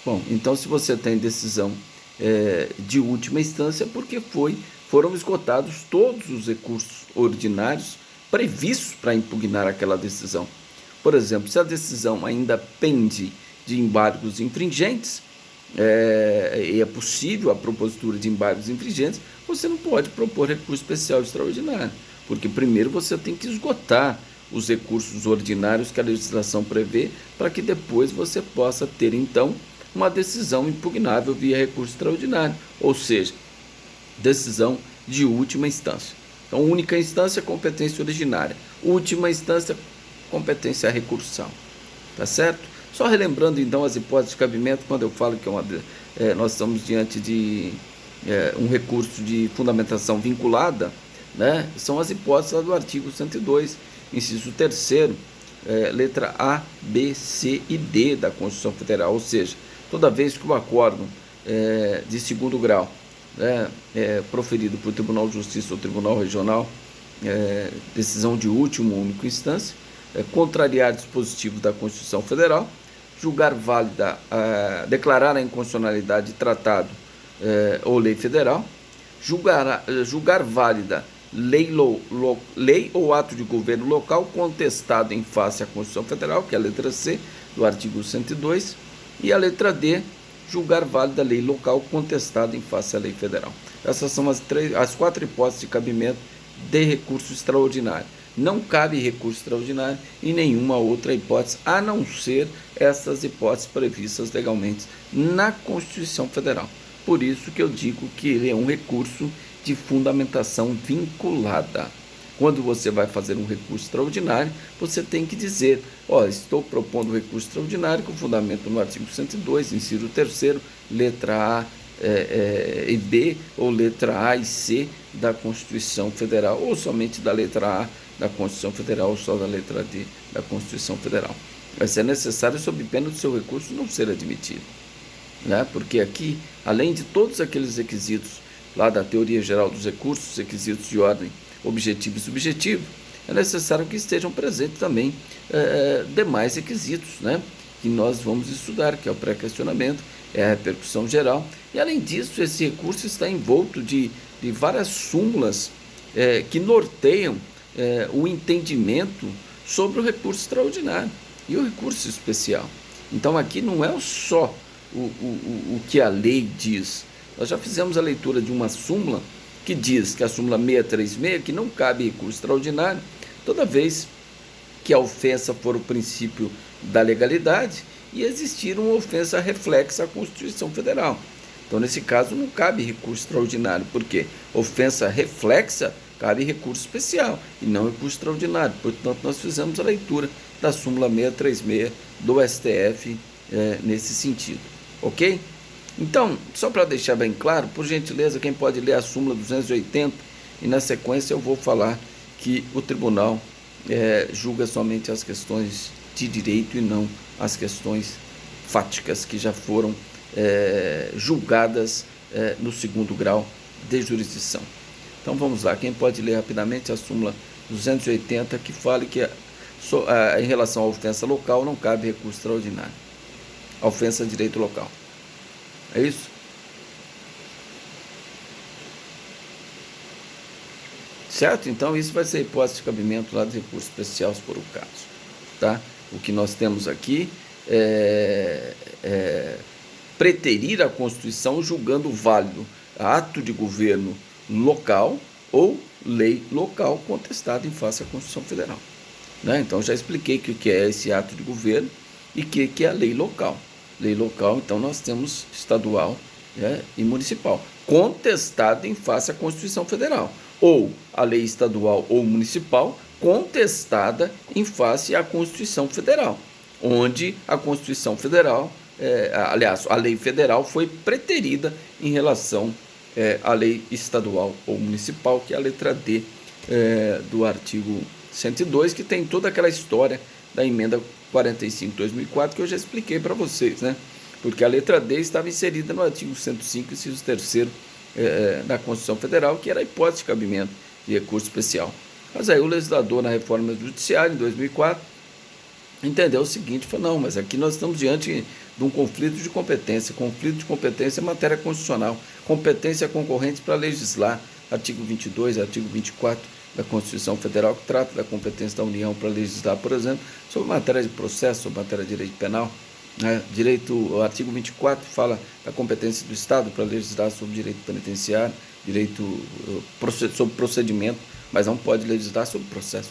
Bom, então se você tem decisão de última instância, porque foram esgotados todos os recursos ordinários previstos para impugnar aquela decisão. Por exemplo, se a decisão ainda pende de embargos infringentes, e é possível a propositura de embargos infringentes, você não pode propor recurso especial extraordinário, porque primeiro você tem que esgotar os recursos ordinários que a legislação prevê, para que depois você possa ter, então, uma decisão impugnável via recurso extraordinário, ou seja, decisão de última instância. Então, única instância, competência originária. Última instância, competência recursal. Tá certo? Só relembrando, então, as hipóteses de cabimento, quando eu falo que nós estamos diante de um recurso de fundamentação vinculada, né? São as hipóteses lá do artigo 102, inciso 3º, letra A, B, C e D da Constituição Federal, ou seja, toda vez que o acórdão de segundo grau proferido por Tribunal de Justiça ou Tribunal Regional, decisão de última ou única instância, contrariar dispositivo da Constituição Federal, julgar válida, declarar a inconstitucionalidade de tratado ou lei federal, julgar válida lei ou ato de governo local contestado em face à Constituição Federal, que é a letra C do artigo 102, e a letra D, julgar válida lei local contestada em face à lei federal. Essas são as 4 hipóteses de cabimento de recurso extraordinário. Não cabe recurso extraordinário em nenhuma outra hipótese, a não ser essas hipóteses previstas legalmente na Constituição Federal. Por isso que eu digo que ele é um recurso de fundamentação vinculada. Quando você vai fazer um recurso extraordinário, você tem que dizer, estou propondo um recurso extraordinário com fundamento no artigo 102, inciso 3º, letra A e B, ou letra A e C da Constituição Federal, ou somente da letra A da Constituição Federal, ou só da letra D da Constituição Federal. Vai ser necessário sob pena do seu recurso não ser admitido, né? Porque aqui, além de todos aqueles requisitos lá da teoria geral dos recursos, requisitos de ordem objetivo e subjetivo, é necessário que estejam presentes também demais requisitos, né? Que nós vamos estudar, que é o pré-questionamento, é a repercussão geral, e além disso, esse recurso está envolto de várias súmulas que norteiam o entendimento sobre o recurso extraordinário e o recurso especial. Então aqui não é só o que a lei diz. Nós já fizemos a leitura de uma súmula que diz, que a súmula 636, que não cabe recurso extraordinário toda vez que a ofensa for o princípio da legalidade e existir uma ofensa reflexa à Constituição Federal. Então, nesse caso, não cabe recurso extraordinário, porque ofensa reflexa cabe recurso especial e não recurso extraordinário. Portanto, nós fizemos a leitura da súmula 636 do STF nesse sentido, ok? Então, só para deixar bem claro, por gentileza, quem pode ler a súmula 280, e na sequência eu vou falar que o tribunal julga somente as questões de direito e não as questões fáticas que já foram julgadas no segundo grau de jurisdição. Então vamos lá, quem pode ler rapidamente a súmula 280, que fala que em relação à ofensa local não cabe recurso extraordinário. A ofensa a direito local. É isso? Certo? Então isso vai ser hipótese de cabimento lá de recursos especiais por o caso. Tá? O que nós temos aqui preterir a Constituição julgando válido ato de governo local ou lei local contestada em face à Constituição Federal. Né? Então já expliquei o que é esse ato de governo e o que é a lei local. Lei local, então nós temos estadual e municipal, contestada em face à Constituição Federal, ou a lei estadual ou municipal contestada em face à Constituição Federal, onde a Constituição Federal, aliás, a lei federal foi preterida em relação à lei estadual ou municipal, que é a letra D do artigo 102, que tem toda aquela história da emenda 45 de 2004 que eu já expliquei para vocês, né? Porque a letra D estava inserida no artigo 105, inciso 3º da Constituição Federal, que era a hipótese de cabimento de recurso especial. Mas aí o legislador, na reforma judiciária, em 2004, entendeu o seguinte, falou, não, mas aqui nós estamos diante de um conflito de competência. Conflito de competência é matéria constitucional. Competência concorrente para legislar. Artigo 22, artigo 24 da Constituição Federal, que trata da competência da União para legislar, por exemplo, sobre matéria de processo, sobre matéria de direito penal. O artigo 24 fala da competência do Estado para legislar sobre direito penitenciário, sobre procedimento, mas não pode legislar sobre processo.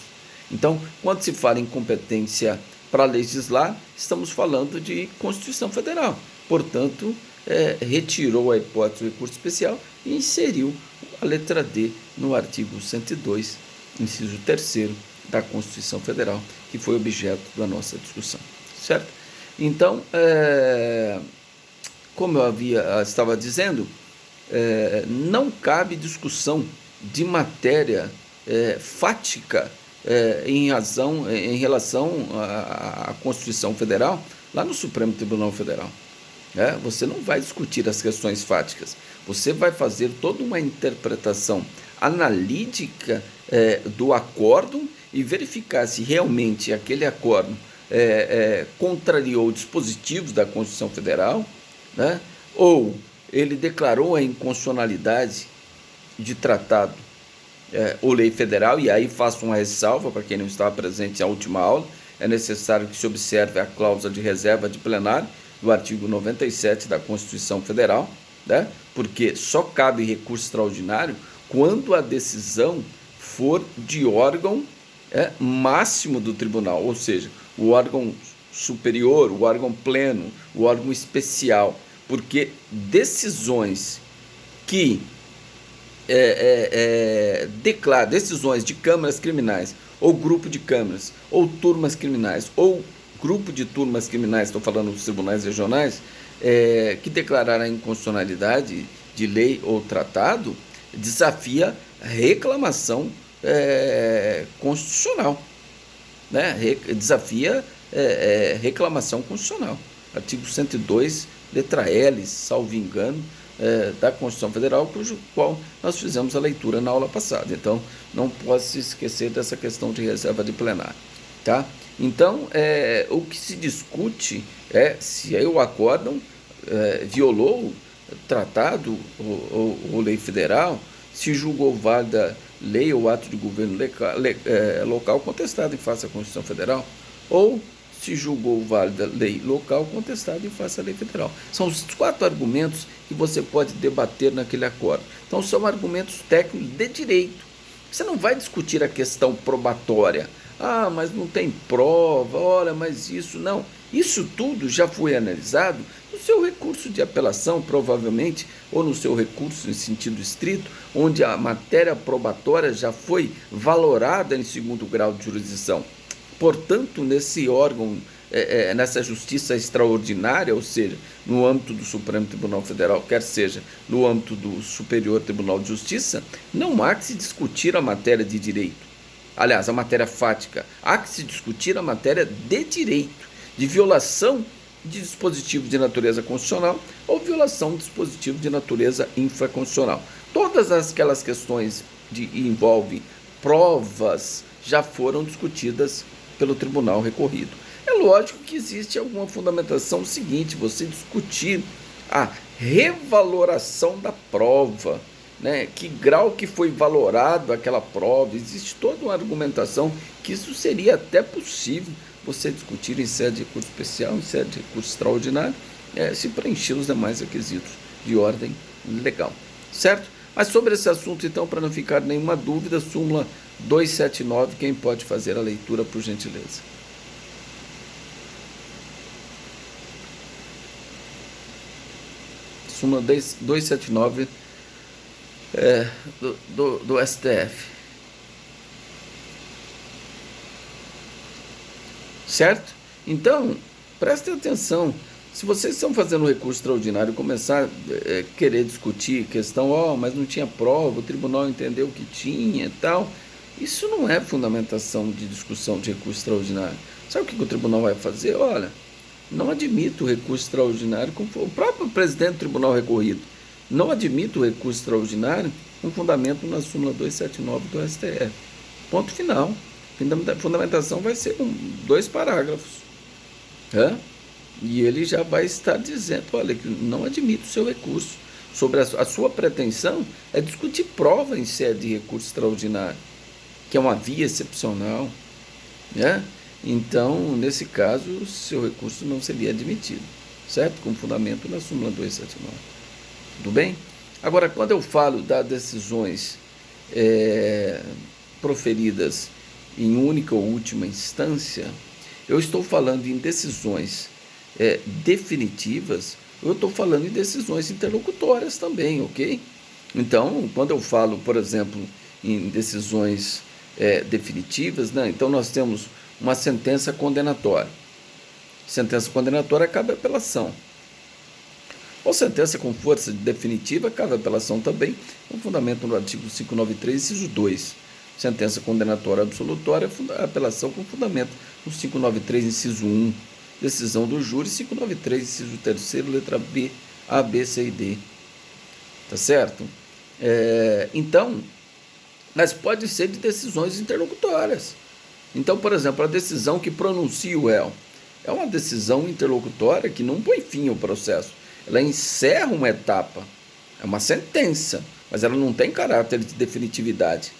Então, quando se fala em competência para legislar, estamos falando de Constituição Federal. Portanto, retirou a hipótese do recurso especial e inseriu a letra D no artigo 102, inciso 3º da Constituição Federal, que foi objeto da nossa discussão, certo? Então, como eu estava dizendo, não cabe discussão de matéria fática em relação à Constituição Federal lá no Supremo Tribunal Federal. Você não vai discutir as questões fáticas, você vai fazer toda uma interpretação analítica do acórdão e verificar se realmente aquele acórdão contrariou dispositivos da Constituição Federal, né? Ou ele declarou a inconstitucionalidade de tratado ou lei federal, e aí faço uma ressalva para quem não estava presente na última aula, é necessário que se observe a cláusula de reserva de plenário do artigo 97 da Constituição Federal, né? Porque só cabe recurso extraordinário quando a decisão for de órgão máximo do tribunal, ou seja, o órgão superior, o órgão pleno, o órgão especial, porque decisões que declaram decisões de câmaras criminais, ou grupo de câmaras, ou turmas criminais, ou grupo de turmas criminais, estou falando dos tribunais regionais, que declararam a inconstitucionalidade de lei ou tratado, desafia reclamação constitucional, né? Desafia reclamação constitucional. Artigo 102, letra L, salvo engano, da Constituição Federal, cujo qual nós fizemos a leitura na aula passada. Então, não pode se esquecer dessa questão de reserva de plenário, tá? Então, o que se discute é se o acórdão violou tratado ou lei federal, se julgou válida lei ou ato de governo local contestado em face à Constituição Federal, ou se julgou válida lei local contestada em face à lei federal. São os 4 argumentos que você pode debater naquele acordo. Então, são argumentos técnicos de direito. Você não vai discutir a questão probatória. Ah, mas não tem prova, olha, mas isso não. Isso tudo já foi analisado no seu recurso de apelação, provavelmente, ou no seu recurso em sentido estrito, onde a matéria probatória já foi valorada em 2º grau de jurisdição. Portanto, nesse órgão, nessa justiça extraordinária, ou seja, no âmbito do Supremo Tribunal Federal, quer seja no âmbito do Superior Tribunal de Justiça, não há que se discutir a matéria de direito. Aliás, a matéria fática, há que se discutir a matéria de direito, de violação de dispositivo de natureza constitucional ou violação de dispositivo de natureza infraconstitucional. Todas aquelas questões que envolvem provas já foram discutidas pelo tribunal recorrido. É lógico que existe alguma fundamentação seguinte, você discutir a revaloração da prova, né? Que grau que foi valorado aquela prova, existe toda uma argumentação que isso seria até possível você discutir em sede de recurso especial, em sede de recurso extraordinário, se preencher os demais requisitos de ordem legal, certo? Mas sobre esse assunto, então, para não ficar nenhuma dúvida, súmula 279, quem pode fazer a leitura, por gentileza? Súmula 279 do STF. Certo? Então, prestem atenção. Se vocês estão fazendo um recurso extraordinário e começar a querer discutir questão, mas não tinha prova, o tribunal entendeu que tinha e tal, isso não é fundamentação de discussão de recurso extraordinário. Sabe o que o tribunal vai fazer? Olha, não admito o recurso extraordinário, o próprio presidente do tribunal recorrido não admite o recurso extraordinário com fundamento na súmula 279 do STF. Ponto final. A fundamentação vai ser 2 parágrafos. E ele já vai estar dizendo, olha, que não admito o seu recurso. Sobre a sua pretensão é discutir prova em sede de recurso extraordinário, que é uma via excepcional, né? Então, nesse caso, o seu recurso não seria admitido, certo? Com fundamento na súmula 279. Tudo bem? Agora, quando eu falo das decisões proferidas em única ou última instância, eu estou falando em decisões definitivas, eu estou falando em decisões interlocutórias também, ok? Então, quando eu falo, por exemplo, em decisões definitivas, né? Então nós temos uma sentença condenatória. Sentença condenatória cabe apelação. Ou sentença com força definitiva cabe apelação também, com fundamento no artigo 593, inciso 2. Sentença condenatória absolutória, apelação com fundamento no 593, inciso 1. Decisão do júri, 593, inciso 3, letra B, A, B, C e D. Tá certo? Então, mas pode ser de decisões interlocutórias. Então, por exemplo, a decisão que pronuncia o réu é uma decisão interlocutória que não põe fim ao processo. Ela encerra uma etapa. É uma sentença, mas ela não tem caráter de definitividade.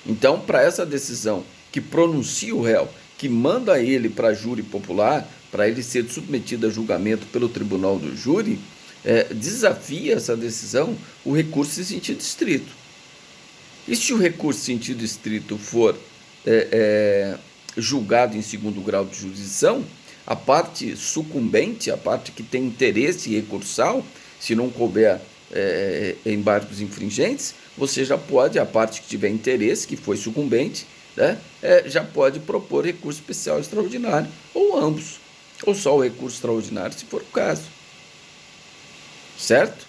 Então, para essa decisão que pronuncia o réu, que manda ele para júri popular, para ele ser submetido a julgamento pelo tribunal do júri, desafia essa decisão o recurso em sentido estrito. E se o recurso em sentido estrito for julgado em segundo grau de jurisdição, a parte sucumbente, a parte que tem interesse recursal, se não couber embargos infringentes, você já pode, a parte que tiver interesse, que foi sucumbente, né, já pode propor recurso especial extraordinário, ou ambos, ou só o recurso extraordinário, se for o caso. Certo?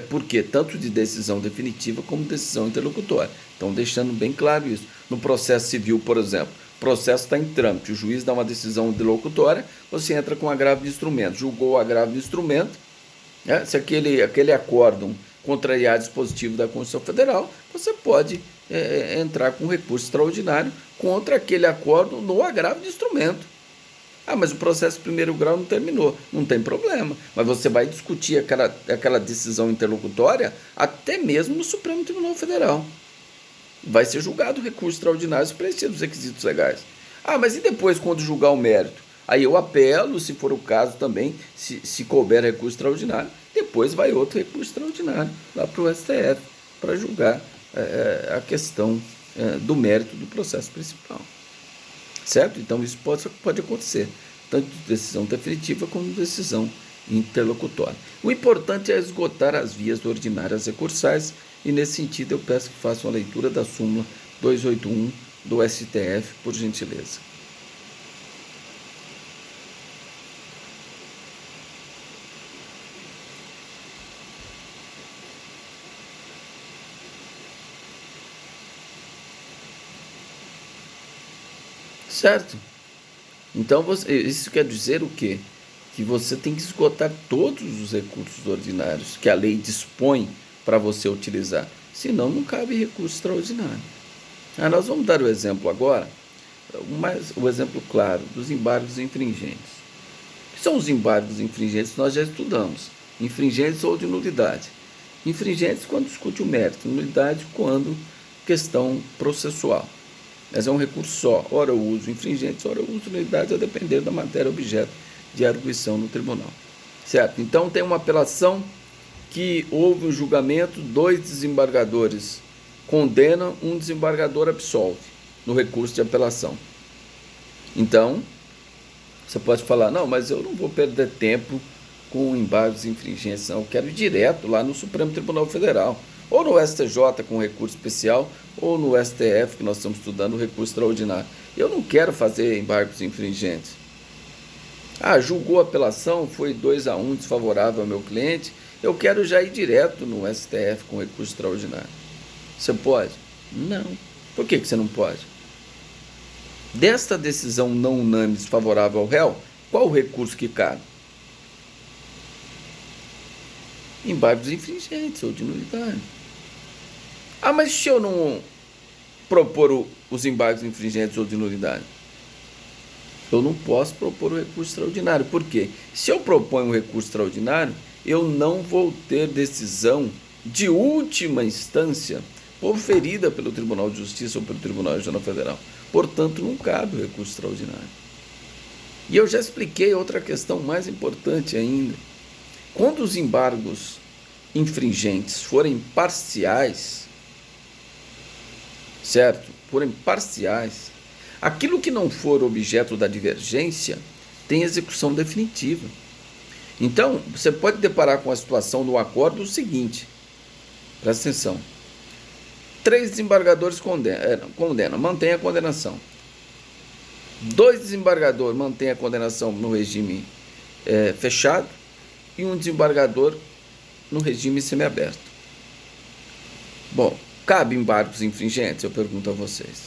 Porque tanto de decisão definitiva como decisão interlocutória. Então, deixando bem claro isso. No processo civil, por exemplo, o processo está em trâmite, o juiz dá uma decisão interlocutória, você entra com agravo de instrumento, julgou o agravo de instrumento, né? Se aquele acórdão contrariar dispositivo da Constituição Federal, você pode entrar com recurso extraordinário contra aquele acórdão no agravo de instrumento. Ah, mas o processo de primeiro grau não terminou. Não tem problema. Mas você vai discutir aquela decisão interlocutória até mesmo no Supremo Tribunal Federal. Vai ser julgado o recurso extraordinário se preencher os requisitos legais. Ah, mas e depois, quando julgar o mérito? Aí eu apelo, se for o caso também, se couber recurso extraordinário, depois vai outro recurso extraordinário lá para o STF, para julgar a questão do mérito do processo principal. Certo? Então isso pode acontecer, tanto decisão definitiva como decisão interlocutória. O importante é esgotar as vias ordinárias recursais e, nesse sentido, eu peço que façam a leitura da súmula 281 do STF, por gentileza. Certo? Então, isso quer dizer o quê? Que você tem que esgotar todos os recursos ordinários que a lei dispõe para você utilizar. Senão, não cabe recurso extraordinário. Nós vamos dar o exemplo agora, o exemplo claro dos embargos infringentes. O que são os embargos infringentes? Nós já estudamos. Infringentes ou de nulidade. Infringentes quando discute o mérito, nulidade quando questão processual. Mas é um recurso só. Ora eu uso infringentes, ora eu uso nulidade, a depender da matéria objeto de arguição no tribunal. Certo? Então tem uma apelação que houve um julgamento, 2 desembargadores condenam, um desembargador absolve no recurso de apelação. Então, você pode falar, não, mas eu não vou perder tempo com embargos infringentes, não. Eu quero ir direto lá no Supremo Tribunal Federal, ou no STJ com recurso especial, ou no STF, que nós estamos estudando, o recurso extraordinário. Eu não quero fazer embargos infringentes. Julgou a apelação, foi 2-1 desfavorável ao meu cliente, eu quero já ir direto no STF com recurso extraordinário. Você pode? Não. Por que você não pode? Desta decisão não unânime desfavorável ao réu, qual o recurso que cabe? Embargos infringentes ou de nulidade. Mas se eu não propor os embargos infringentes ou de nulidade? Eu não posso propor o recurso extraordinário. Por quê? Se eu proponho um recurso extraordinário, eu não vou ter decisão de última instância proferida pelo Tribunal de Justiça ou pelo Tribunal Regional Federal. Portanto, não cabe o recurso extraordinário. E eu já expliquei outra questão mais importante ainda. Quando os embargos infringentes forem parciais, certo? Forem parciais, aquilo que não for objeto da divergência tem execução definitiva. Então, você pode deparar com a situação do acordo o seguinte, presta atenção, 3 desembargadores condenam, mantém a condenação. 2 desembargadores mantêm a condenação no regime fechado e um desembargador no regime semiaberto. Bom, cabe embargos infringentes? Eu pergunto a vocês.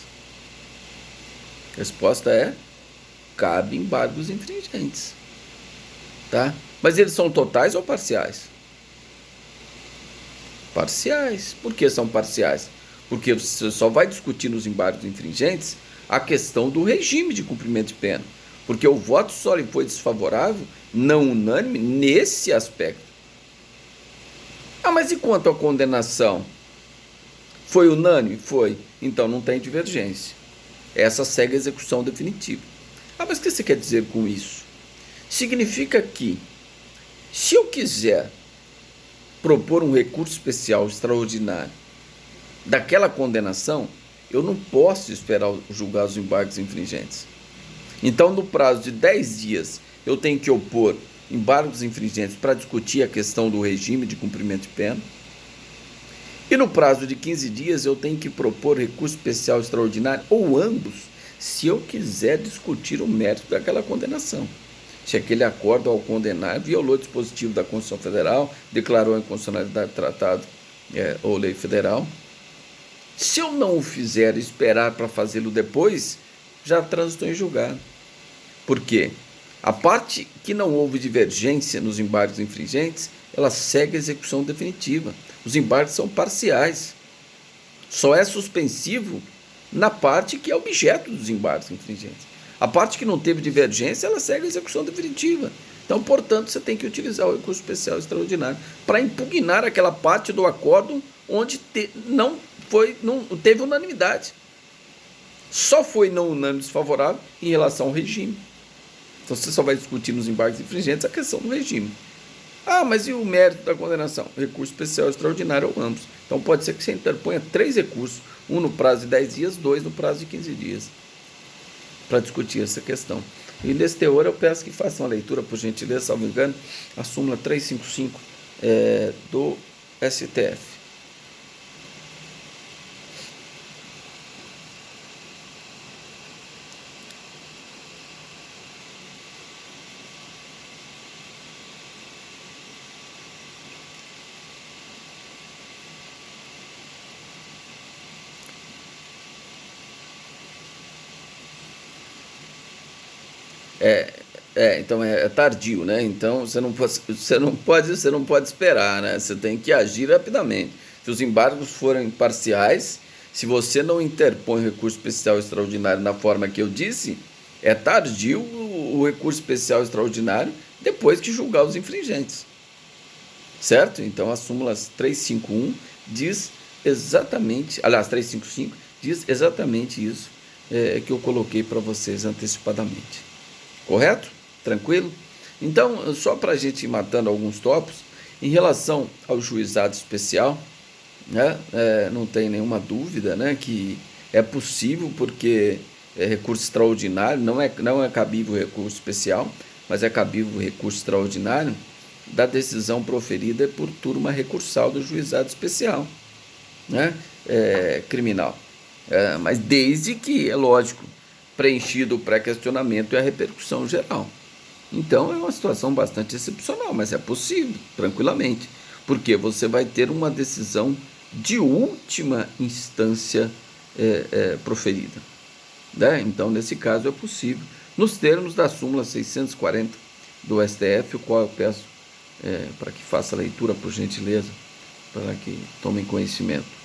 A resposta é: cabe embargos infringentes. Tá? Mas eles são totais ou parciais? Parciais. Por que são parciais? Porque você só vai discutir nos embargos infringentes a questão do regime de cumprimento de pena. Porque o voto só lhe foi desfavorável, não unânime, nesse aspecto. Ah, mas e quanto à condenação? Foi unânime? Foi. Então não tem divergência. Essa segue a execução definitiva. Ah, mas o que você quer dizer com isso? Significa que, se eu quiser propor um recurso especial extraordinário daquela condenação, eu não posso esperar julgar os embargos infringentes. Então, no prazo de 10 dias, eu tenho que opor embargos infringentes para discutir a questão do regime de cumprimento de pena. E no prazo de 15 dias, eu tenho que propor recurso especial extraordinário, ou ambos, se eu quiser discutir o mérito daquela condenação. Se aquele acordo ao condenar violou o dispositivo da Constituição Federal, declarou a inconstitucionalidade do tratado ou lei federal. Se eu não o fizer e esperar para fazê-lo depois, já transitou em julgado. Por quê? A parte que não houve divergência nos embargos infringentes, ela segue a execução definitiva. Os embargos são parciais. Só é suspensivo na parte que é objeto dos embargos infringentes. A parte que não teve divergência, ela segue a execução definitiva. Então, portanto, você tem que utilizar o recurso especial extraordinário para impugnar aquela parte do acordo onde não teve unanimidade. Só foi não unânime desfavorável em relação ao regime. Então, você só vai discutir nos embargos infringentes a questão do regime. Ah, mas e o mérito da condenação? Recurso especial extraordinário ou ambos. Então, pode ser que você interponha 3 recursos, um no prazo de 10 dias, 2 no prazo de 15 dias, para discutir essa questão. E nesse teor eu peço que façam a leitura, por gentileza, salvo engano, a súmula 355 do STF. Então é tardio, né? Então você não pode esperar, né? Você tem que agir rapidamente. Se os embargos forem parciais, se você não interpõe recurso especial extraordinário na forma que eu disse, é tardio o recurso especial extraordinário depois que julgar os infringentes. Certo? Então a súmula 351 diz exatamente, aliás, 355 diz exatamente isso que eu coloquei para vocês antecipadamente. Correto? Tranquilo? Então, só para a gente ir matando alguns tópicos, em relação ao juizado especial, né, não tem nenhuma dúvida, né, que é possível, porque recurso extraordinário, não é cabível recurso especial, mas é cabível recurso extraordinário da decisão proferida por turma recursal do juizado especial, né, criminal. Mas desde que, é lógico, preenchido o pré-questionamento e a repercussão geral. Então é uma situação bastante excepcional, mas é possível, tranquilamente, porque você vai ter uma decisão de última instância proferida. Né? Então, nesse caso, é possível, nos termos da súmula 640 do STF, o qual eu peço para que faça a leitura, por gentileza, para que tomem conhecimento.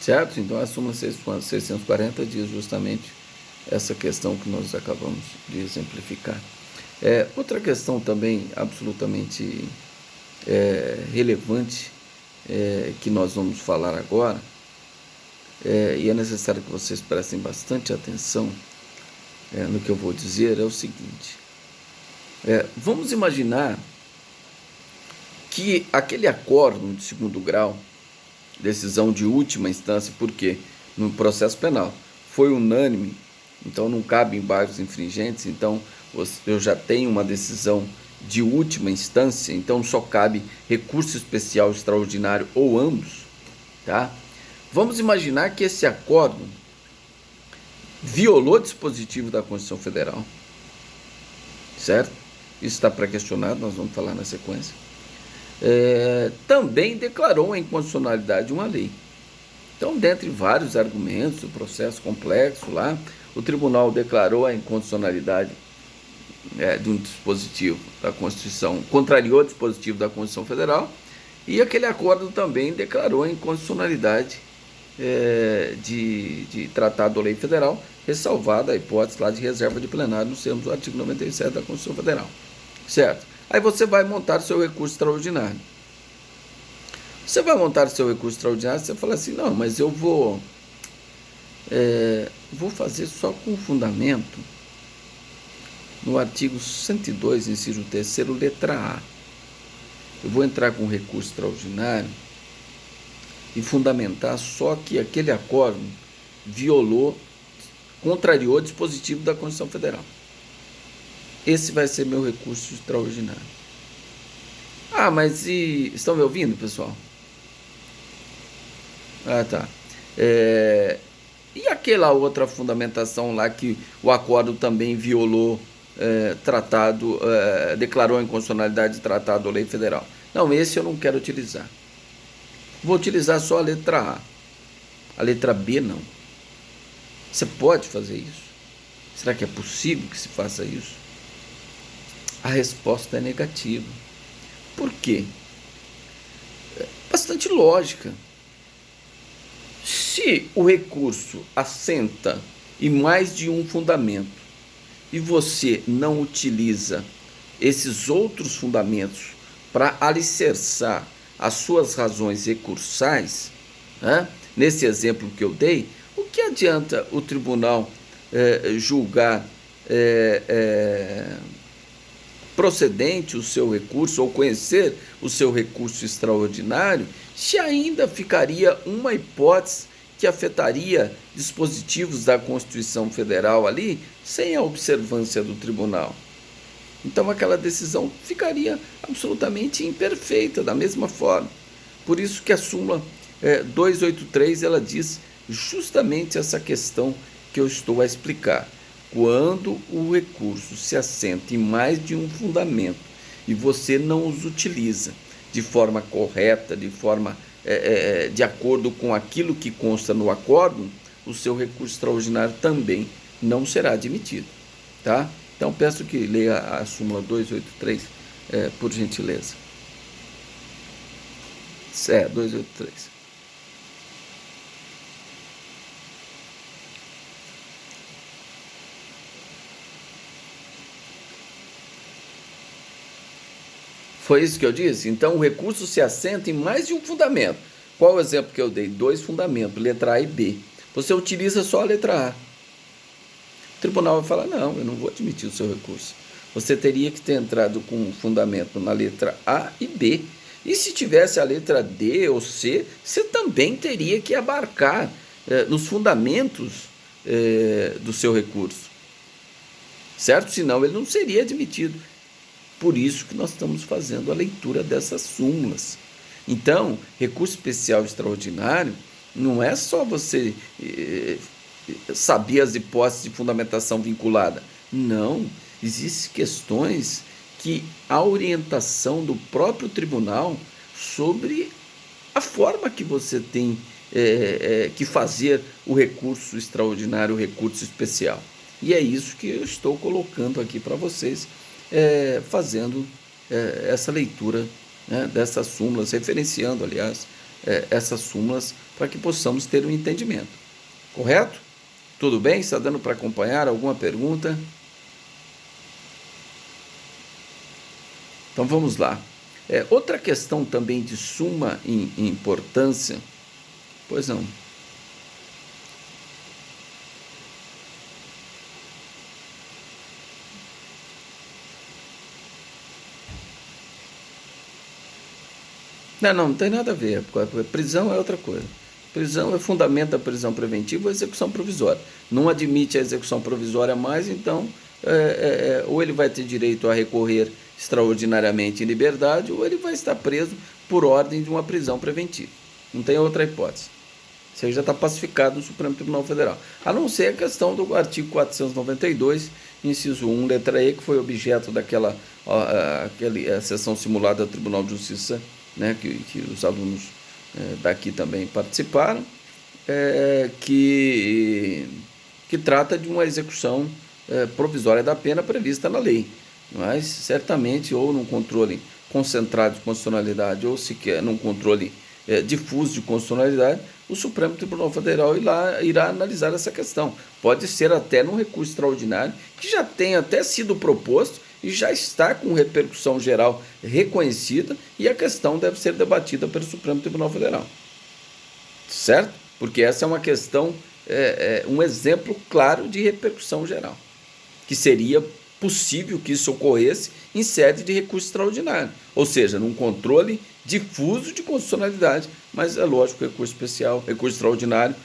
certo? Então, a súmula 640 diz justamente essa questão que nós acabamos de exemplificar. Outra questão também absolutamente relevante que nós vamos falar agora, e é necessário que vocês prestem bastante atenção no que eu vou dizer, é o seguinte. Vamos imaginar que aquele acórdão de segundo grau, decisão de última instância, porque no processo penal foi unânime, então não cabe embargos infringentes, então eu já tenho uma decisão de última instância, então só cabe recurso especial extraordinário ou ambos, tá? Vamos imaginar que esse acórdão violou o dispositivo da Constituição Federal, certo? Isso está pré-questionado, nós vamos falar na sequência. Também declarou a inconstitucionalidade de uma lei. Então, dentre vários argumentos, o processo complexo lá, o tribunal declarou a inconstitucionalidade de um dispositivo da Constituição, contrariou o dispositivo da Constituição Federal, e aquele acordo também declarou a inconstitucionalidade de tratado ou lei federal, ressalvada a hipótese lá de reserva de plenário nos termos do artigo 97 da Constituição Federal, certo? Aí você vai montar seu recurso extraordinário. Você vai montar seu recurso extraordinário, você fala assim, não, mas eu vou fazer só com fundamento no artigo 102, inciso 3º, letra A. Eu vou entrar com recurso extraordinário e fundamentar só que aquele acordo contrariou o dispositivo da Constituição Federal. Esse vai ser meu recurso extraordinário. Mas estão me ouvindo, pessoal? Tá. E aquela outra fundamentação lá que o acordo também violou tratado, declarou a inconstitucionalidade de tratado ou lei federal? Não, esse eu não quero utilizar. Vou utilizar só a letra A. A letra B não. Você pode fazer isso? Será que é possível que se faça isso? A resposta é negativa. Por quê? Bastante lógica. Se o recurso assenta em mais de um fundamento e você não utiliza esses outros fundamentos para alicerçar as suas razões recursais, nesse exemplo que eu dei, o que adianta o tribunal julgar procedente o seu recurso ou conhecer o seu recurso extraordinário, se ainda ficaria uma hipótese que afetaria dispositivos da Constituição Federal ali, sem a observância do tribunal? Então aquela decisão ficaria absolutamente imperfeita, da mesma forma. Por isso que a súmula 283, ela diz justamente essa questão que eu estou a explicar. Quando o recurso se assenta em mais de um fundamento e você não os utiliza de forma correta, de forma de acordo com aquilo que consta no acórdão, o seu recurso extraordinário também não será admitido, tá? Então peço que leia a súmula 283, por gentileza. 283. Foi isso que eu disse? Então, o recurso se assenta em mais de um fundamento. Qual o exemplo que eu dei? 2 fundamentos, letra A e B. Você utiliza só a letra A. O tribunal vai falar, não, eu não vou admitir o seu recurso. Você teria que ter entrado com um fundamento na letra A e B. E se tivesse a letra D ou C, você também teria que abarcar nos fundamentos do seu recurso. Certo? Senão ele não seria admitido. Por isso que nós estamos fazendo a leitura dessas súmulas. Então, recurso especial extraordinário não é só você saber as hipóteses de fundamentação vinculada. Não, existem questões que a orientação do próprio tribunal sobre a forma que você tem que fazer o recurso extraordinário, o recurso especial. E é isso que eu estou colocando aqui para vocês, fazendo essa leitura, dessas súmulas, referenciando, aliás, essas súmulas para que possamos ter um entendimento. Correto? Tudo bem? Está dando para acompanhar? Alguma pergunta? Então vamos lá. Outra questão também de suma importância. Pois não. Não tem nada a ver. Prisão é outra coisa. Prisão é fundamento da prisão preventiva ou execução provisória. Não admite a execução provisória mais, então ou ele vai ter direito a recorrer extraordinariamente em liberdade, ou ele vai estar preso por ordem de uma prisão preventiva. Não tem outra hipótese. Isso aí já está pacificado no Supremo Tribunal Federal. A não ser a questão do artigo 492, inciso 1, letra E, que foi objeto daquela sessão simulada do Tribunal de Justiça, né, que os alunos daqui também participaram, que trata de uma execução provisória da pena prevista na lei. Mas certamente ou num controle concentrado de constitucionalidade ou sequer num controle difuso de constitucionalidade, o Supremo Tribunal Federal irá analisar essa questão. Pode ser até num recurso extraordinário, que já tem até sido proposto e já está com repercussão geral reconhecida, e a questão deve ser debatida pelo Supremo Tribunal Federal. Certo? Porque essa é uma questão, um exemplo claro de repercussão geral, que seria possível que isso ocorresse em sede de recurso extraordinário, ou seja, num controle difuso de constitucionalidade, mas é lógico que recurso especial, recurso extraordinário,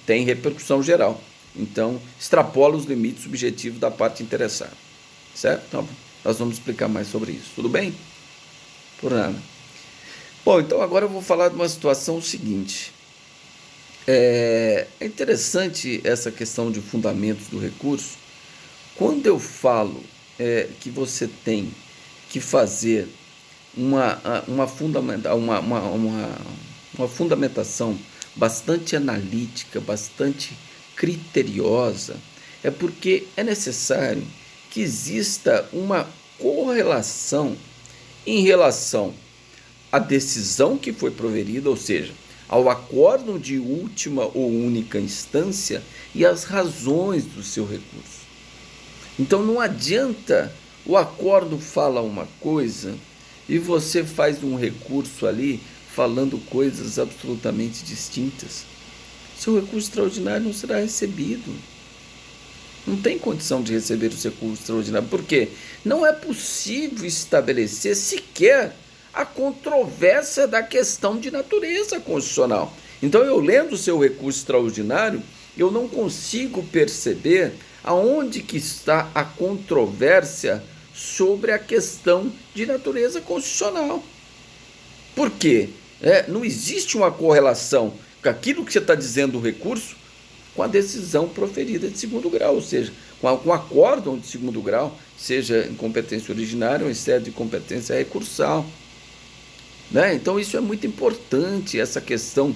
tem repercussão geral. Então, extrapola os limites subjetivos da parte interessada. Certo? Então, nós vamos explicar mais sobre isso. Tudo bem? Por nada. Bom, então agora eu vou falar de uma situação seguinte. É interessante essa questão de fundamentos do recurso. Quando eu falo que você tem que fazer uma fundamentação bastante analítica, bastante criteriosa, é porque é necessário que exista uma correlação em relação à decisão que foi proferida, ou seja, ao acórdão de última ou única instância e às razões do seu recurso. Então não adianta o acórdão fala uma coisa e você faz um recurso ali falando coisas absolutamente distintas. Seu recurso extraordinário não será recebido. Não tem condição de receber o recurso extraordinário, porque não é possível estabelecer sequer a controvérsia da questão de natureza constitucional. Então, eu lendo o seu recurso extraordinário, eu não consigo perceber aonde que está a controvérsia sobre a questão de natureza constitucional. Por quê? Não existe uma correlação com aquilo que você está dizendo do recurso com a decisão proferida de segundo grau, ou seja, com o acórdão de segundo grau, seja em competência originária ou em sede de competência recursal. Né? Então, isso é muito importante, essa questão,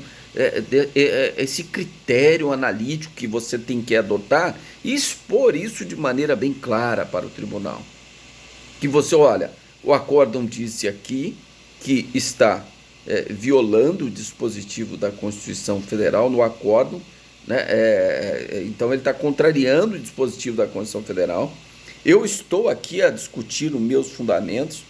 esse critério analítico que você tem que adotar e expor isso de maneira bem clara para o tribunal. Que você, olha, o acórdão disse aqui que está violando o dispositivo da Constituição Federal no acórdão, né? Então ele está contrariando o dispositivo da Constituição Federal. Eu estou aqui a discutir os meus fundamentos,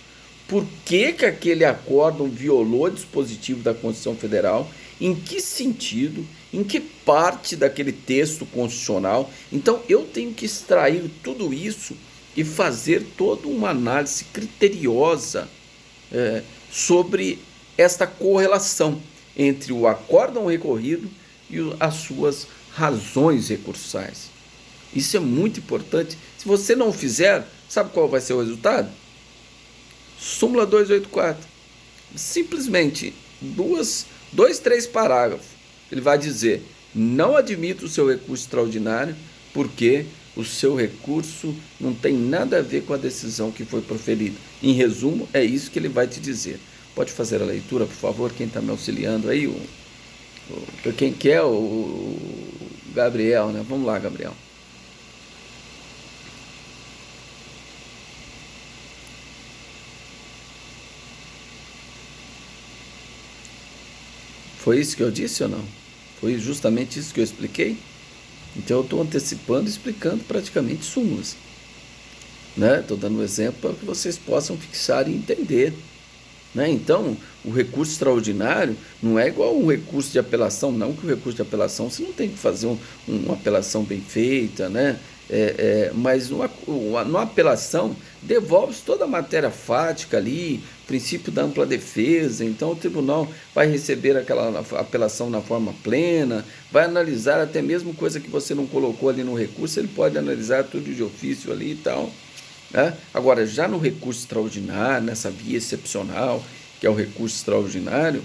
por que aquele acórdão violou o dispositivo da Constituição Federal, em que sentido, em que parte daquele texto constitucional. Então eu tenho que extrair tudo isso e fazer toda uma análise criteriosa sobre esta correlação entre o acórdão recorrido e as suas razões recursais. Isso é muito importante. Se você não fizer, sabe qual vai ser o resultado? Súmula 284. Simplesmente três parágrafos. Ele vai dizer: não admito o seu recurso extraordinário porque o seu recurso não tem nada a ver com a decisão que foi proferida. Em resumo, é isso que ele vai te dizer. Pode fazer a leitura, por favor, quem está me auxiliando aí? Quem quer? O Gabriel, né? Vamos lá, Gabriel. Foi isso que eu disse ou não? Foi justamente isso que eu expliquei? Então eu estou antecipando, explicando praticamente súmulas, né? Estou dando um exemplo para que vocês possam fixar e entender, né? Então, o recurso extraordinário não é igual um recurso de apelação, não, que o recurso de apelação você não tem que fazer uma apelação bem feita, né? Mas numa apelação devolve toda a matéria fática ali, princípio da ampla defesa, então o tribunal vai receber aquela apelação na forma plena, vai analisar até mesmo coisa que você não colocou ali no recurso, ele pode analisar tudo de ofício ali e tal, né? Agora, já no recurso extraordinário, nessa via excepcional, que é o recurso extraordinário,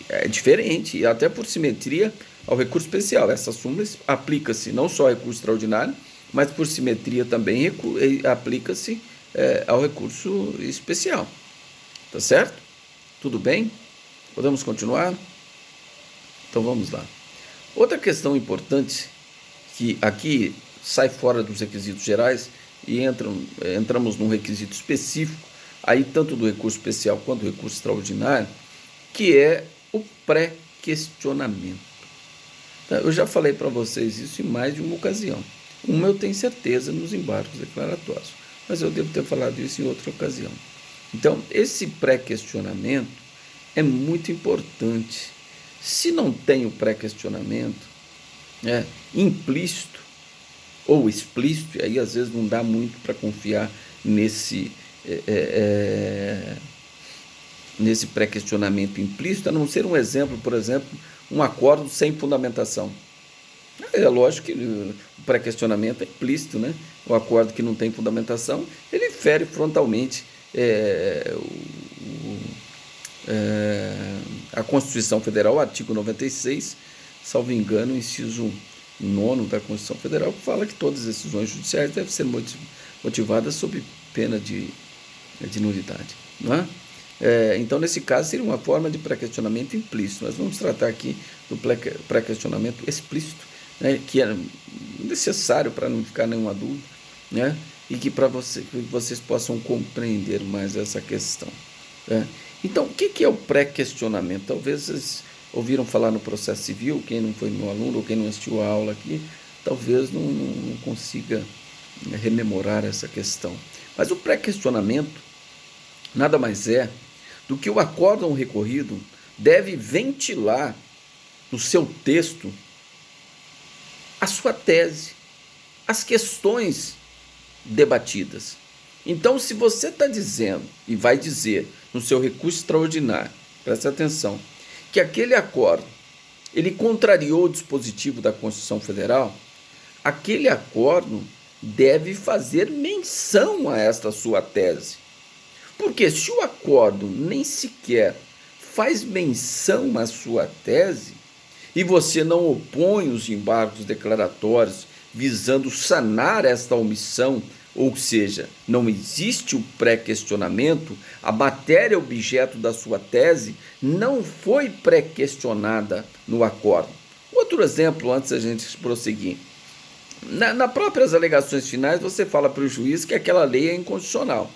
é diferente, e até por simetria ao recurso especial. Essa súmula aplica-se não só ao recurso extraordinário, mas por simetria também aplica-se ao recurso especial. Tá certo? Tudo bem? Podemos continuar? Então vamos lá. Outra questão importante, que aqui sai fora dos requisitos gerais e entramos num requisito específico, aí tanto do recurso especial quanto do recurso extraordinário, que é o pré-questionamento. Eu já falei para vocês isso em mais de uma ocasião. Uma eu tenho certeza nos embargos declaratórios, mas eu devo ter falado isso em outra ocasião. Então, esse pré-questionamento é muito importante. Se não tem o pré-questionamento implícito ou explícito, e aí às vezes não dá muito para confiar nesse pré-questionamento implícito, a não ser um exemplo, por exemplo, um acordo sem fundamentação. É lógico que o pré-questionamento é implícito, né? O acordo que não tem fundamentação, ele fere frontalmente a Constituição Federal, o artigo 96, salvo engano, inciso 9 da Constituição Federal, que fala que todas as decisões judiciais devem ser motivadas sob pena de nulidade, não é? Então, nesse caso, seria uma forma de pré-questionamento implícito. Nós vamos tratar aqui do pré-questionamento explícito, né, que é necessário para não ficar nenhuma dúvida, né, e que vocês possam compreender mais essa questão. Então, o que é o pré-questionamento? Talvez vocês ouviram falar no processo civil, quem não foi meu aluno ou quem não assistiu a aula aqui, talvez não consiga rememorar essa questão. Mas o pré-questionamento nada mais é do que o acórdão recorrido deve ventilar no seu texto a sua tese, as questões debatidas. Então, se você está dizendo e vai dizer no seu recurso extraordinário, presta atenção, que aquele acordo ele contrariou o dispositivo da Constituição Federal, aquele acordo deve fazer menção a esta sua tese. Porque se o acordo nem sequer faz menção à sua tese e você não opõe os embargos declaratórios visando sanar esta omissão, ou seja, não existe o pré-questionamento, a matéria objeto da sua tese não foi pré-questionada no acordo. Outro exemplo, antes da gente prosseguir. Nas próprias alegações finais, você fala para o juiz que aquela lei é inconstitucional.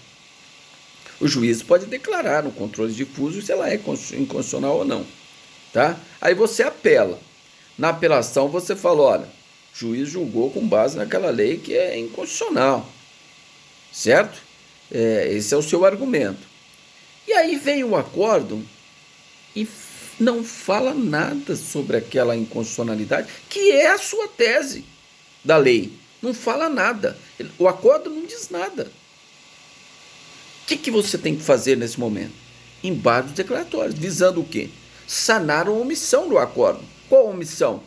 O juiz pode declarar no controle difuso se ela é inconstitucional ou não, tá? Aí você apela. Na apelação você fala, olha, o juiz julgou com base naquela lei que é inconstitucional, certo? Esse é o seu argumento. E aí vem o acórdão e não fala nada sobre aquela inconstitucionalidade, que é a sua tese da lei. Não fala nada. O acórdão não diz nada. O que você tem que fazer nesse momento? Embargos declaratórios, visando o quê? Sanar a omissão do acórdão. Qual omissão?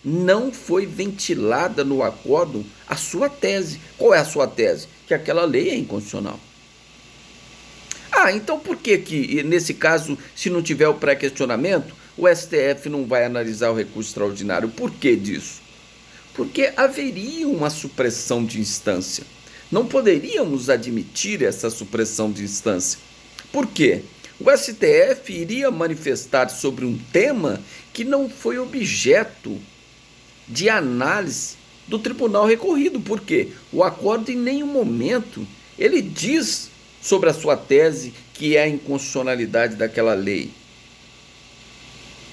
Não foi ventilada no acórdão a sua tese. Qual é a sua tese? Que aquela lei é inconstitucional. Então por que nesse caso, se não tiver o pré-questionamento, o STF não vai analisar o recurso extraordinário? Por que disso? Porque haveria uma supressão de instância. Não poderíamos admitir essa supressão de instância. Por quê? O STF iria manifestar sobre um tema que não foi objeto de análise do tribunal recorrido. Por quê? O acordo em nenhum momento ele diz sobre a sua tese que é a inconstitucionalidade daquela lei.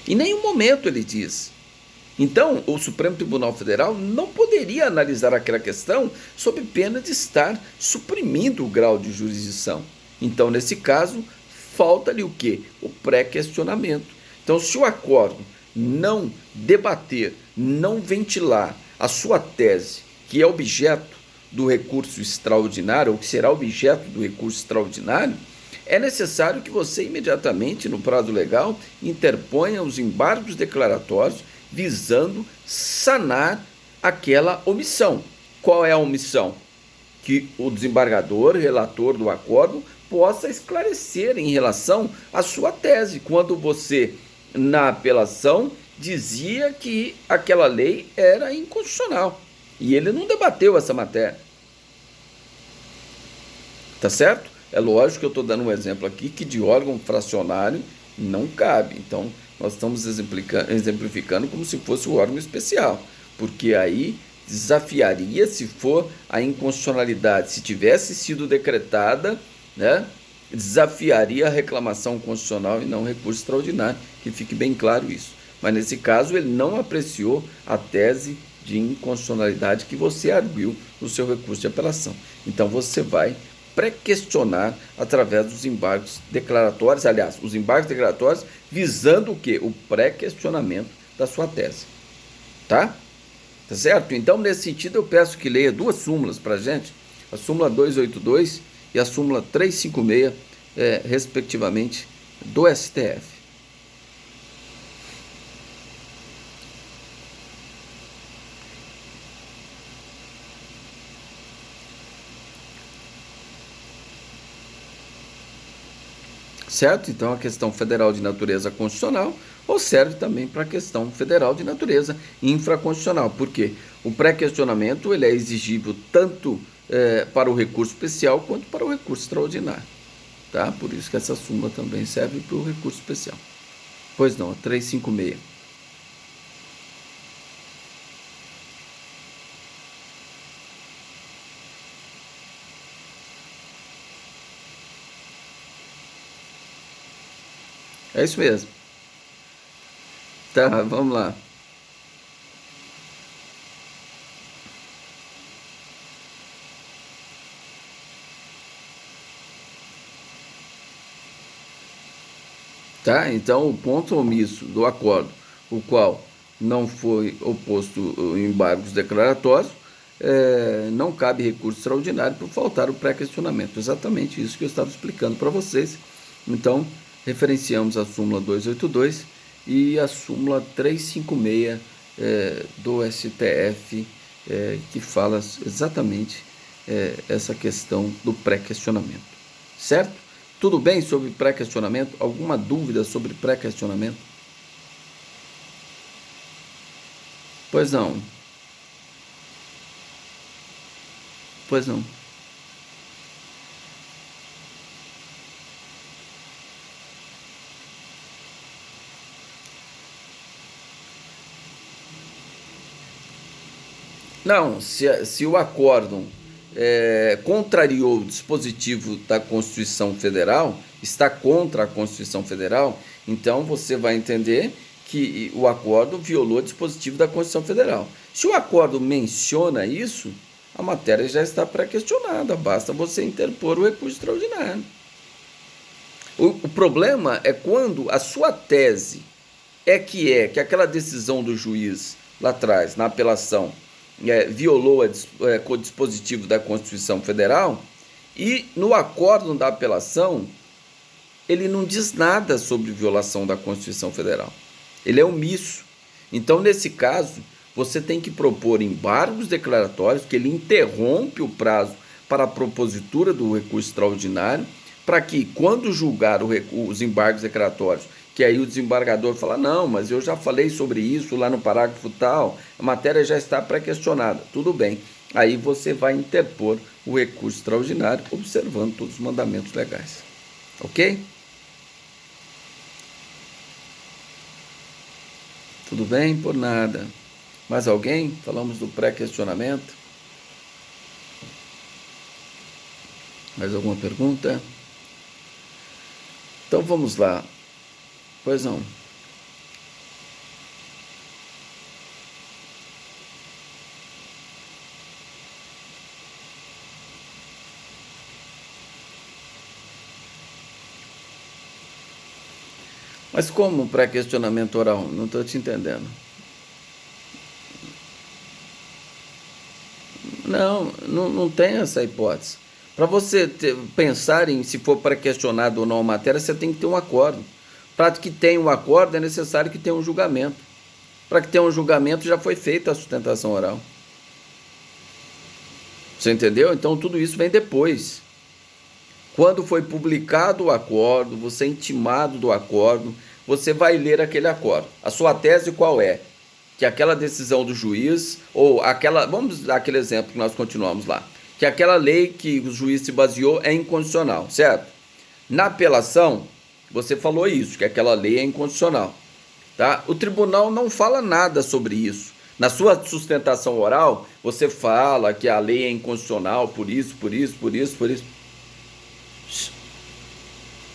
Em nenhum momento ele diz. Então, o Supremo Tribunal Federal não poderia analisar aquela questão sob pena de estar suprimindo o grau de jurisdição. Então, nesse caso, falta-lhe o quê? O pré-questionamento. Então, se o acordo não debater, não ventilar a sua tese, que é objeto do recurso extraordinário, ou que será objeto do recurso extraordinário, é necessário que você imediatamente, no prazo legal, interponha os embargos declaratórios visando sanar aquela omissão. Qual é a omissão? Que o desembargador, relator do acordo, possa esclarecer em relação à sua tese, quando você, na apelação, dizia que aquela lei era inconstitucional. E ele não debateu essa matéria. Tá certo? É lógico que eu estou dando um exemplo aqui que de órgão fracionário não cabe. Então, nós estamos exemplificando como se fosse o órgão especial, porque aí desafiaria, se for a inconstitucionalidade, se tivesse sido decretada, né, desafiaria a reclamação constitucional e não recurso extraordinário, que fique bem claro isso. Mas nesse caso ele não apreciou a tese de inconstitucionalidade que você arguiu no seu recurso de apelação. Então você vai pré-questionar através dos embargos declaratórios, aliás, os embargos declaratórios visando o quê? O pré-questionamento da sua tese. Tá? Tá certo? Então, nesse sentido, eu peço que leia duas súmulas para a gente, a súmula 282 e a súmula 356, respectivamente, do STF. Certo? Então, a questão federal de natureza constitucional ou serve também para a questão federal de natureza infraconstitucional. Por quê? O pré-questionamento ele é exigível tanto para o recurso especial quanto para o recurso extraordinário. Tá? Por isso que essa súmula também serve para o recurso especial. Pois não, 356. É isso mesmo. Tá, vamos lá. Tá? Então, o ponto omisso do acordo, o qual não foi oposto embargos declaratórios, não cabe recurso extraordinário por faltar o pré-questionamento. Exatamente isso que eu estava explicando para vocês. Então, referenciamos a súmula 282 e a súmula 356 do STF, que fala exatamente essa questão do pré-questionamento. Certo? Tudo bem sobre pré-questionamento? Alguma dúvida sobre pré-questionamento? Pois não. Pois não. Não, se o acórdão contrariou o dispositivo da Constituição Federal, está contra a Constituição Federal, então você vai entender que o acordo violou o dispositivo da Constituição Federal. Se o acordo menciona isso, a matéria já está pré-questionada, basta você interpor o recurso extraordinário. O problema é quando a sua tese que aquela decisão do juiz lá atrás, na apelação, violou o dispositivo da Constituição Federal e no acórdão da apelação ele não diz nada sobre violação da Constituição Federal. Ele é omisso. Então, nesse caso, você tem que propor embargos declaratórios, que ele interrompe o prazo para a propositura do recurso extraordinário, para que, quando julgar os embargos declaratórios, que aí o desembargador fala, não, mas eu já falei sobre isso lá no parágrafo tal, a matéria já está pré-questionada. Tudo bem. Aí você vai interpor o recurso extraordinário, observando todos os mandamentos legais. Ok? Tudo bem? Por nada. Mais alguém? Falamos do pré-questionamento. Mais alguma pergunta? Então vamos lá. Pois não. Mas como pré-questionamento oral? Não estou te entendendo. Não tem essa hipótese. Para você pensar em se for pré-questionado ou não a matéria, você tem que ter um acordo. Para que tenha um acordo, é necessário que tenha um julgamento. Para que tenha um julgamento, já foi feita a sustentação oral. Você entendeu? Então, tudo isso vem depois. Quando foi publicado o acordo, você é intimado do acordo, você vai ler aquele acordo. A sua tese qual é? Que aquela decisão do juiz, ou aquela, vamos dar aquele exemplo que nós continuamos lá, que aquela lei que o juiz se baseou é inconstitucional, certo? Na apelação, você falou isso, que aquela lei é inconstitucional, tá? O tribunal não fala nada sobre isso. Na sua sustentação oral, você fala que a lei é inconstitucional por isso, por isso, por isso, por isso.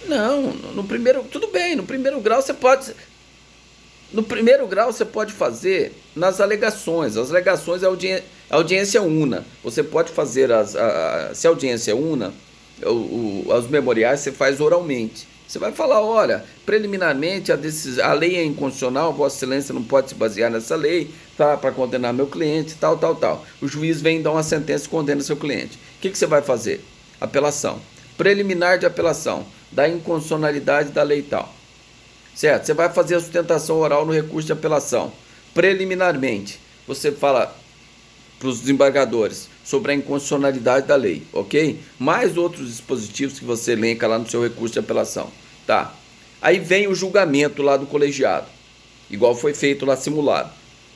Não, no primeiro, tudo bem, no primeiro grau você pode. No primeiro grau você pode fazer nas alegações. As alegações é audiência una. Você pode fazer se a audiência é una, os memoriais você faz oralmente. Você vai falar, olha, preliminarmente a lei é inconstitucional, Vossa Excelência não pode se basear nessa lei, tá, para condenar meu cliente, tal, tal, tal. O juiz vem dar uma sentença e condena seu cliente. O que você vai fazer? Apelação. Preliminar de apelação da inconstitucionalidade da lei tal. Certo? Você vai fazer a sustentação oral no recurso de apelação. Preliminarmente, você fala para os desembargadores sobre a inconstitucionalidade da lei, ok? Mais outros dispositivos que você elenca lá no seu recurso de apelação, tá? Aí vem o julgamento lá do colegiado, igual foi feito lá simulado,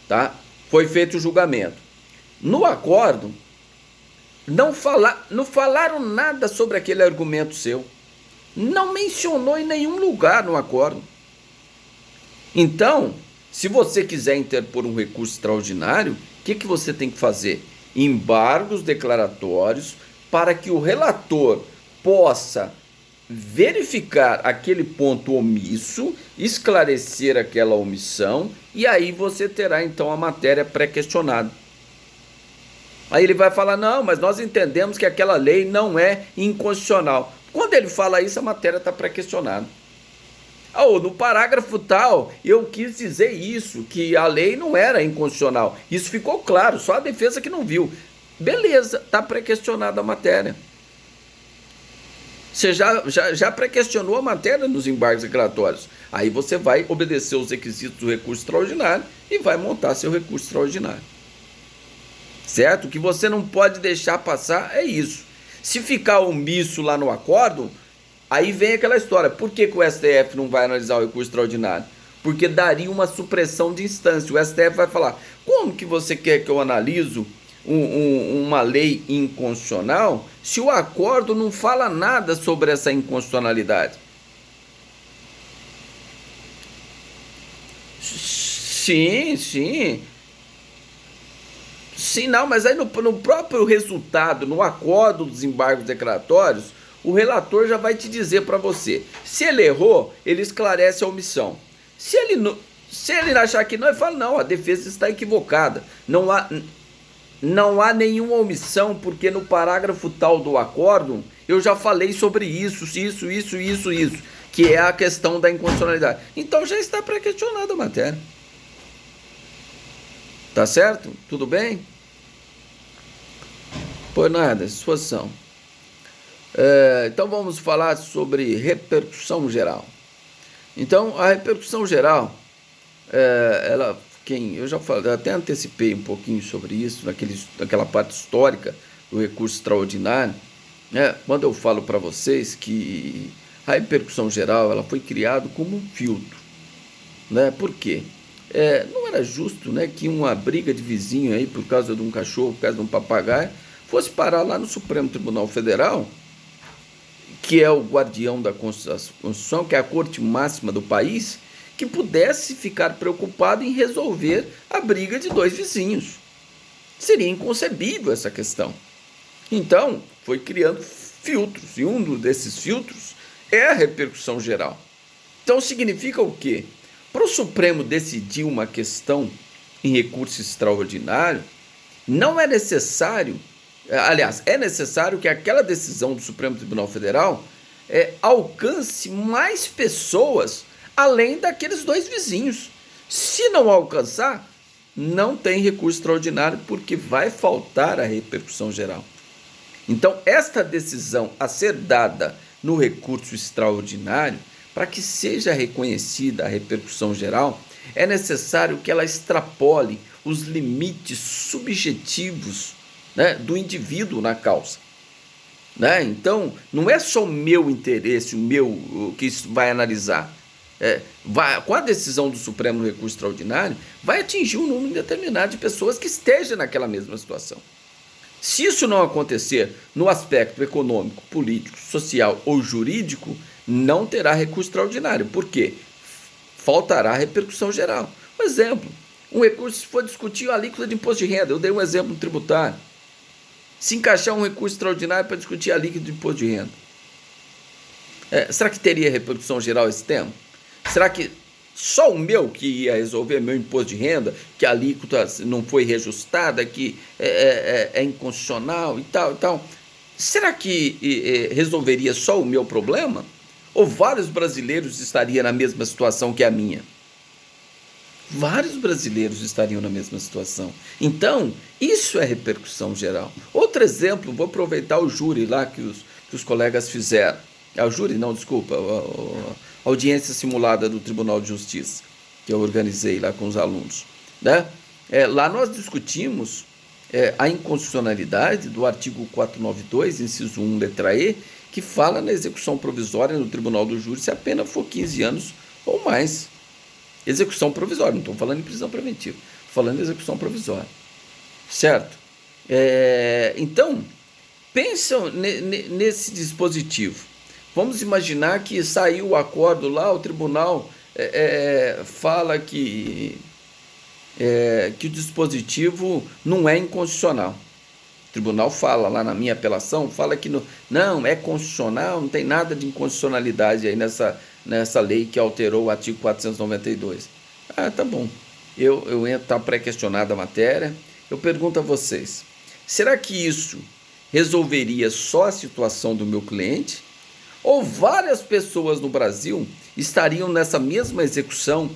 tá? Foi feito o julgamento. No acordo, não falaram nada sobre aquele argumento seu. Não mencionou em nenhum lugar no acordo. Então, se você quiser interpor um recurso extraordinário, o que você tem que fazer? Embargos declaratórios para que o relator possa verificar aquele ponto omisso, esclarecer aquela omissão, e aí você terá então a matéria pré-questionada. Aí ele vai falar, não, mas nós entendemos que aquela lei não é inconstitucional. Quando ele fala isso, a matéria está pré-questionada. No parágrafo tal, eu quis dizer isso, que a lei não era inconstitucional. Isso ficou claro, só a defesa que não viu. Beleza, está pré-questionada a matéria. Você já pré-questionou a matéria nos embargos declaratórios. Aí você vai obedecer os requisitos do recurso extraordinário e vai montar seu recurso extraordinário. Certo? O que você não pode deixar passar é isso. Se ficar omisso lá no acordo, aí vem aquela história. Por que o STF não vai analisar o recurso extraordinário? Porque daria uma supressão de instância. O STF vai falar, como que você quer que eu analiso uma lei inconstitucional se o acordo não fala nada sobre essa inconstitucionalidade? Sim, sim. Sim, não, mas aí no próprio resultado, no acordo dos embargos declaratórios, o relator já vai te dizer para você. Se ele errou, ele esclarece a omissão. Se ele achar que não, ele fala, não, a defesa está equivocada. Não há nenhuma omissão, porque no parágrafo tal do acordo, eu já falei sobre isso, que é a questão da inconstitucionalidade. Então já está pré-questionada a matéria. Tá certo? Tudo bem? Por nada, disposição. Então vamos falar sobre repercussão geral. Então a repercussão geral, eu já falei, até antecipei um pouquinho sobre isso naquela parte histórica do recurso extraordinário, né? Quando eu falo para vocês que a repercussão geral ela foi criada como um filtro, né? Por quê? Não era justo, né, que uma briga de vizinho aí por causa de um cachorro, por causa de um papagaio, fosse parar lá no Supremo Tribunal Federal, que é o guardião da Constituição, que é a corte máxima do país, que pudesse ficar preocupado em resolver a briga de dois vizinhos. Seria inconcebível essa questão. Então, foi criando filtros, e um desses filtros é a repercussão geral. Então, significa o quê? Para o Supremo decidir uma questão em recurso extraordinário, não é necessário, aliás, é necessário que aquela decisão do Supremo Tribunal Federal alcance mais pessoas além daqueles dois vizinhos. Se não alcançar, não tem recurso extraordinário, porque vai faltar a repercussão geral. Então, esta decisão a ser dada no recurso extraordinário, para que seja reconhecida a repercussão geral, é necessário que ela extrapole os limites subjetivos, né, do indivíduo na causa. Né? Então, não é só o meu interesse, o que isso vai analisar. Com a decisão do Supremo no recurso extraordinário, vai atingir um número determinado de pessoas que estejam naquela mesma situação. Se isso não acontecer no aspecto econômico, político, social ou jurídico, não terá recurso extraordinário. Por quê? Faltará repercussão geral. Por exemplo, um recurso, se for discutir a alíquota de imposto de renda, eu dei um exemplo tributário. Se encaixar um recurso extraordinário para discutir a alíquota de imposto de renda, será que teria repercussão geral esse tema? Será que só o meu que ia resolver meu imposto de renda, que a alíquota não foi reajustada, que é inconstitucional e tal e tal? Será que resolveria só o meu problema? Ou vários brasileiros estariam na mesma situação que a minha? Vários brasileiros estariam na mesma situação. Então, isso é repercussão geral. Outro exemplo, vou aproveitar o júri lá que os colegas fizeram. O júri, não, desculpa, a audiência simulada do Tribunal de Justiça, que eu organizei lá com os alunos. Né? Lá nós discutimos a inconstitucionalidade do artigo 492, inciso 1, letra E, que fala na execução provisória no Tribunal do Júri se a pena for 15 anos ou mais. Execução provisória, não estou falando em prisão preventiva, estou falando em execução provisória. Certo? Então, pensam nesse dispositivo. Vamos imaginar que saiu o acordo lá, o tribunal fala que o dispositivo não é inconstitucional. O tribunal fala lá na minha apelação, fala que não é constitucional, não tem nada de inconstitucionalidade aí nessa lei que alterou o artigo 492. Tá bom. Eu entro, está pré-questionada a matéria. Eu pergunto a vocês, será que isso resolveria só a situação do meu cliente? Ou várias pessoas no Brasil estariam nessa mesma execução,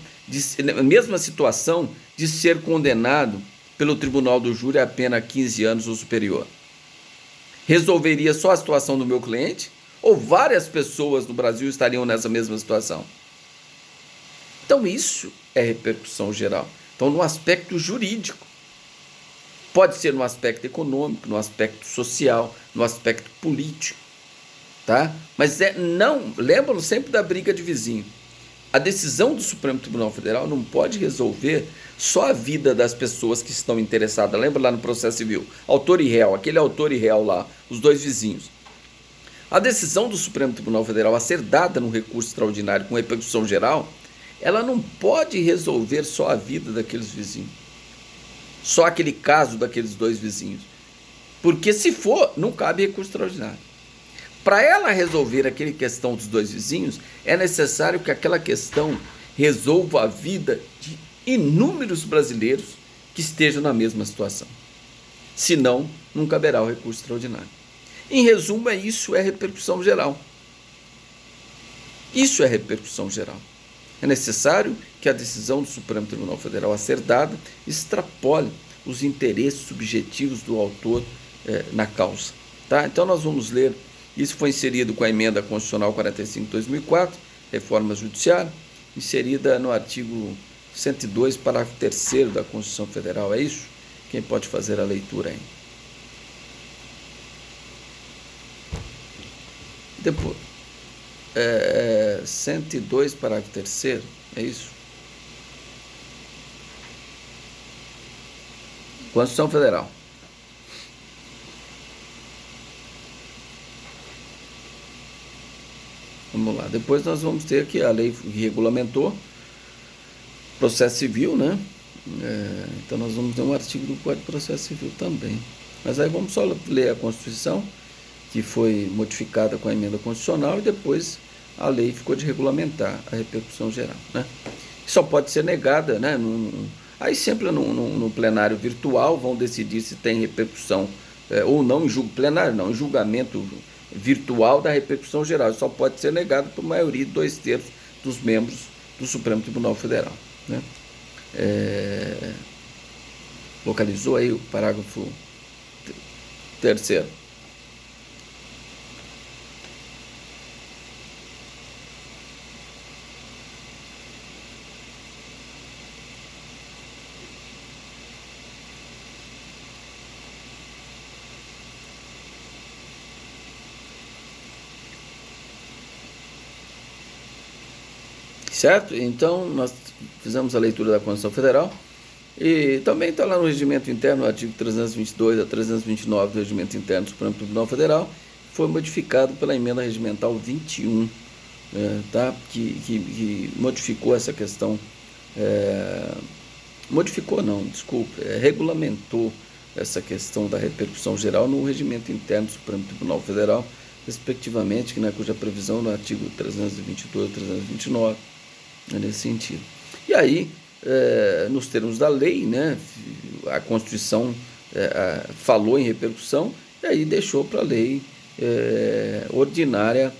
mesma situação de ser condenado pelo Tribunal do Júri a pena 15 anos ou superior? Resolveria só a situação do meu cliente? Ou várias pessoas no Brasil estariam nessa mesma situação? Então isso é repercussão geral. Então, no aspecto jurídico, pode ser no aspecto econômico, no aspecto social, no aspecto político, tá? Mas lembram sempre da briga de vizinho. A decisão do Supremo Tribunal Federal não pode resolver só a vida das pessoas que estão interessadas. Lembra lá no processo civil? Autor e réu, aquele autor e réu lá, os dois vizinhos. A decisão do Supremo Tribunal Federal a ser dada no recurso extraordinário com repercussão geral, ela não pode resolver só a vida daqueles vizinhos. Só aquele caso daqueles dois vizinhos. Porque se for, não cabe recurso extraordinário. Para ela resolver aquela questão dos dois vizinhos, é necessário que aquela questão resolva a vida de inúmeros brasileiros que estejam na mesma situação. Senão, não caberá o recurso extraordinário. Em resumo, isso é repercussão geral. Isso é repercussão geral. É necessário que a decisão do Supremo Tribunal Federal a ser dada extrapole os interesses subjetivos do autor na causa. Tá? Então, nós vamos ler. Isso foi inserido com a emenda constitucional 45 de 2004, reforma judiciária, inserida no artigo 102, parágrafo 3º da Constituição Federal. É isso? Quem pode fazer a leitura aí? Depois, 102, parágrafo 3º, é isso? Constituição Federal. Vamos lá. Depois nós vamos ter aqui a lei que regulamentou processo civil, né? Então nós vamos ter um artigo do Código de Processo Civil também. Mas aí vamos só ler a Constituição, que foi modificada com a emenda constitucional, e depois a lei ficou de regulamentar a repercussão geral, né? Só pode ser negada, né? Aí sempre no plenário virtual vão decidir se tem repercussão ou não, em plenário não, em julgamento virtual da repercussão geral. Só pode ser negado por maioria de 2/3 dos membros do Supremo Tribunal Federal, né? Localizou aí o parágrafo terceiro. Certo? Então, nós fizemos a leitura da Constituição Federal e também está lá no Regimento Interno, o artigo 322 a 329 do Regimento Interno do Supremo Tribunal Federal, foi modificado pela Emenda Regimental 21, tá? que modificou essa questão, modificou não, desculpe, regulamentou essa questão da repercussão geral no Regimento Interno do Supremo Tribunal Federal, respectivamente, né, cuja previsão no artigo 322 e 329, nesse sentido. E aí, nos termos da lei, né, a Constituição falou em repercussão, e aí deixou para a lei ordinária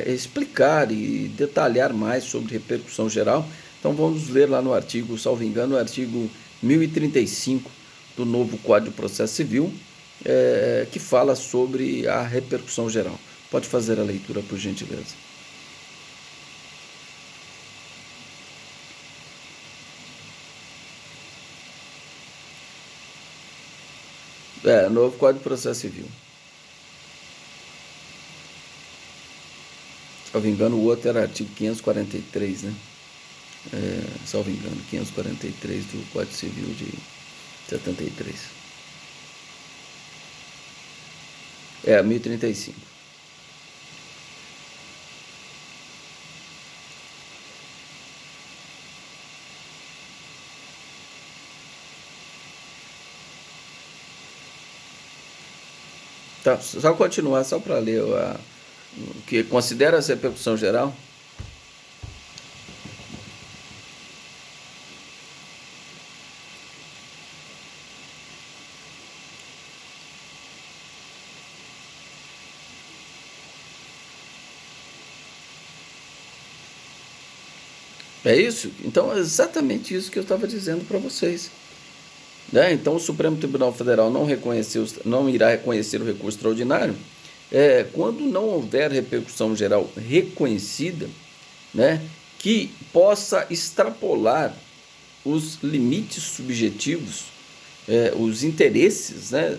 explicar e detalhar mais sobre repercussão geral. Então vamos ler lá no artigo, salvo engano, o artigo 1035 do novo Código de Processo Civil, que fala sobre a repercussão geral. Pode fazer a leitura, por gentileza. Novo Código de Processo Civil. Salvo engano, o outro era artigo 543, né? Salvo engano, 543 do Código Civil de 73. 1035. Tá, só continuar, só para ler o que considera essa repercussão geral. É isso? Então é exatamente isso que eu estava dizendo para vocês. Né? Então o Supremo Tribunal Federal não irá reconhecer o recurso extraordinário quando não houver repercussão geral reconhecida, né, que possa extrapolar os limites subjetivos, os interesses, né,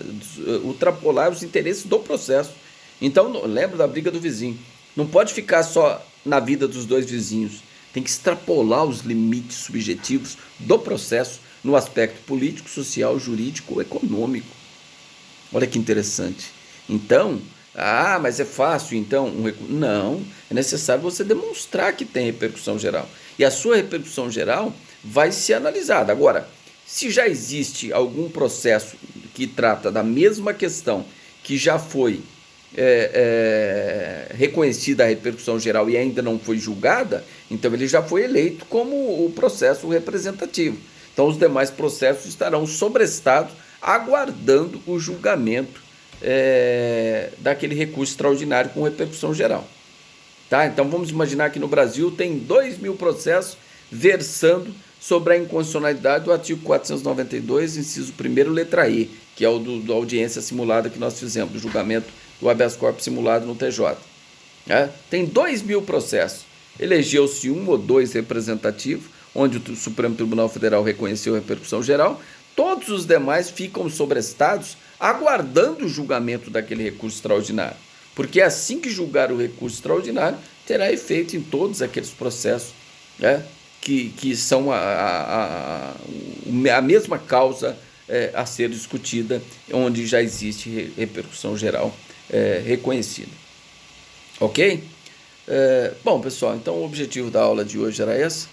ultrapolar os interesses do processo. Então, lembra da briga do vizinho. Não pode ficar só na vida dos dois vizinhos. Tem que extrapolar os limites subjetivos do processo no aspecto político, social, jurídico ou econômico. Olha que interessante. Então, mas é fácil, então, não, é necessário você demonstrar que tem repercussão geral. E a sua repercussão geral vai ser analisada. Agora, se já existe algum processo que trata da mesma questão, que já foi reconhecida a repercussão geral e ainda não foi julgada, então ele já foi eleito como o processo representativo. Então os demais processos estarão sobrestados, aguardando o julgamento daquele recurso extraordinário com repercussão geral. Tá? Então vamos imaginar que no Brasil tem 2.000 processos versando sobre a inconstitucionalidade do artigo 492, inciso 1º, letra E, que é o da audiência simulada que nós fizemos, do julgamento do habeas corpus simulado no TJ. Tem 2.000 processos. Elegeu-se 1 ou 2 representativos, onde o Supremo Tribunal Federal reconheceu a repercussão geral. Todos os demais ficam sobrestados, aguardando o julgamento daquele recurso extraordinário. Porque assim que julgar o recurso extraordinário, terá efeito em todos aqueles processos que são a mesma causa a ser discutida, onde já existe repercussão geral reconhecida. Ok? Bom, pessoal, então o objetivo da aula de hoje era esse.